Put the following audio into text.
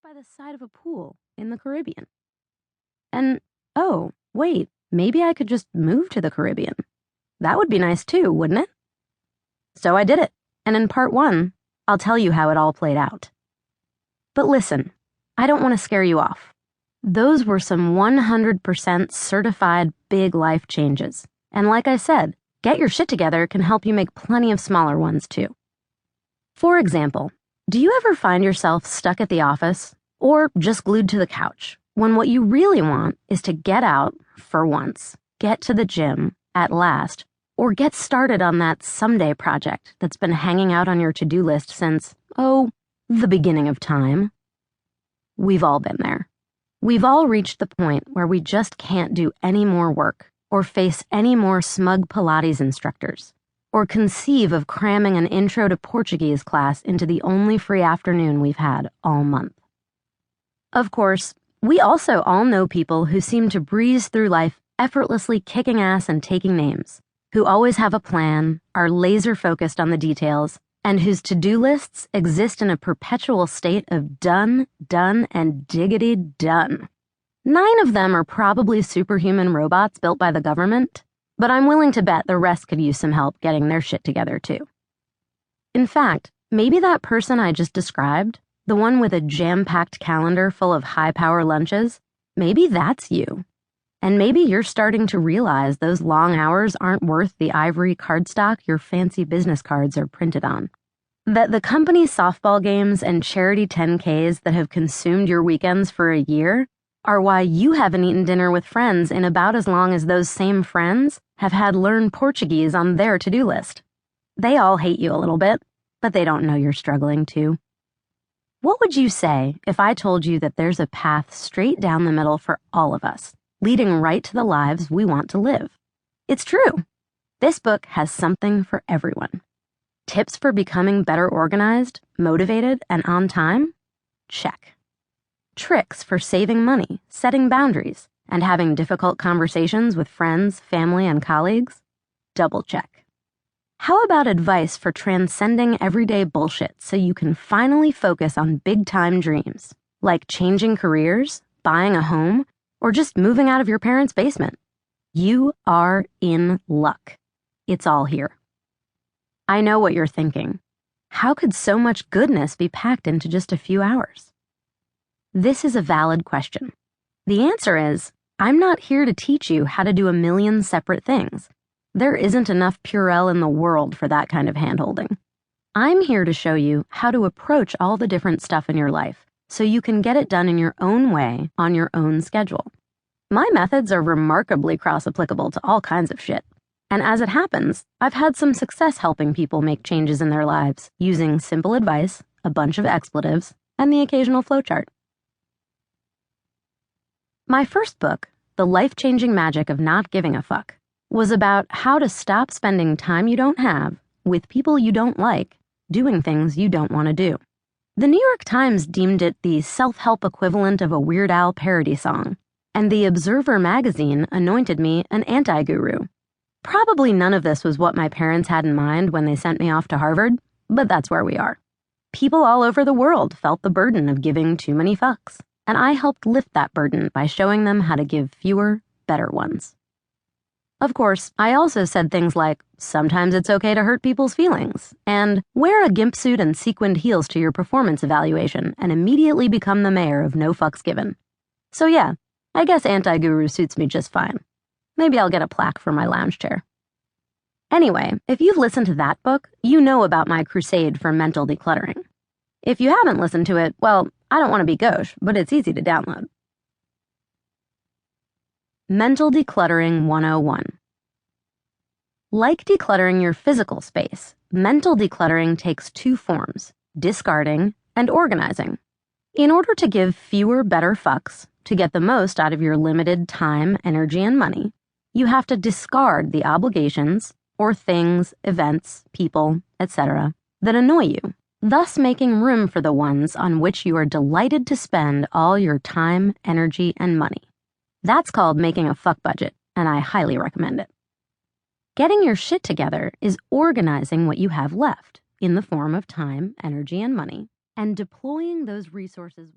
by the side of a pool in the Caribbean. And, oh, wait, maybe I could just move to the Caribbean. That would be nice too, wouldn't it? So I did it, and in part 1, I'll tell you how it all played out. But listen, I don't want to scare you off. Those were some 100% certified big life changes. And like I said, get your shit together can help you make plenty of smaller ones too. For example, do you ever find yourself stuck at the office or just glued to the couch when what you really want is to get out for once, get to the gym at last, or get started on that someday project that's been hanging out on your to-do list since, the beginning of time? We've all been there. We've all reached the point where we just can't do any more work or face any more smug Pilates instructors, or conceive of cramming an Intro to Portuguese class into the only free afternoon we've had all month. Of course, we also all know people who seem to breeze through life effortlessly kicking ass and taking names, who always have a plan, are laser-focused on the details, and whose to-do lists exist in a perpetual state of done, and diggity done. 9 of them are probably superhuman robots built by the government, but I'm willing to bet the rest could use some help getting their shit together too. In fact, maybe that person I just described, the one with a jam-packed calendar full of high-power lunches, maybe that's you. And maybe you're starting to realize those long hours aren't worth the ivory cardstock your fancy business cards are printed on. That the company softball games and charity 10Ks that have consumed your weekends for a year are why you haven't eaten dinner with friends in about as long as those same friends have had learn Portuguese on their to-do list. They all hate you a little bit, but they don't know you're struggling too. What would you say if I told you that there's a path straight down the middle for all of us, leading right to the lives we want to live? It's true. This book has something for everyone. Tips for becoming better organized, motivated, and on time? Check. Tricks for saving money, setting boundaries, and having difficult conversations with friends, family, and colleagues? Double check. How about advice for transcending everyday bullshit so you can finally focus on big-time dreams, like changing careers, buying a home, or just moving out of your parents' basement? You are in luck. It's all here. I know what you're thinking. How could so much goodness be packed into just a few hours? This is a valid question. The answer is, I'm not here to teach you how to do a million separate things. There isn't enough Purell in the world for that kind of handholding. I'm here to show you how to approach all the different stuff in your life so you can get it done in your own way on your own schedule. My methods are remarkably cross-applicable to all kinds of shit. And as it happens, I've had some success helping people make changes in their lives using simple advice, a bunch of expletives, and the occasional flowchart. My first book, The Life-Changing Magic of Not Giving a Fuck, was about how to stop spending time you don't have with people you don't like, doing things you don't want to do. The New York Times deemed it the self-help equivalent of a Weird Al parody song, and the Observer magazine anointed me an anti-guru. Probably none of this was what my parents had in mind when they sent me off to Harvard, but that's where we are. People all over the world felt the burden of giving too many fucks, and I helped lift that burden by showing them how to give fewer, better ones. Of course, I also said things like, sometimes it's okay to hurt people's feelings, and wear a gimp suit and sequined heels to your performance evaluation and immediately become the mayor of no fucks given. So yeah, I guess anti-guru suits me just fine. Maybe I'll get a plaque for my lounge chair. Anyway, if you've listened to that book, you know about my crusade for mental decluttering. If you haven't listened to it, well, I don't want to be gauche, but it's easy to download. Mental Decluttering 101. Like decluttering your physical space, mental decluttering takes 2 forms, discarding and organizing. In order to give fewer, better fucks, to get the most out of your limited time, energy, and money, you have to discard the obligations, or things, events, people, etc., that annoy you, thus making room for the ones on which you are delighted to spend all your time, energy, and money. That's called making a fuck budget, and I highly recommend it. Getting your shit together is organizing what you have left in the form of time, energy, and money, and deploying those resources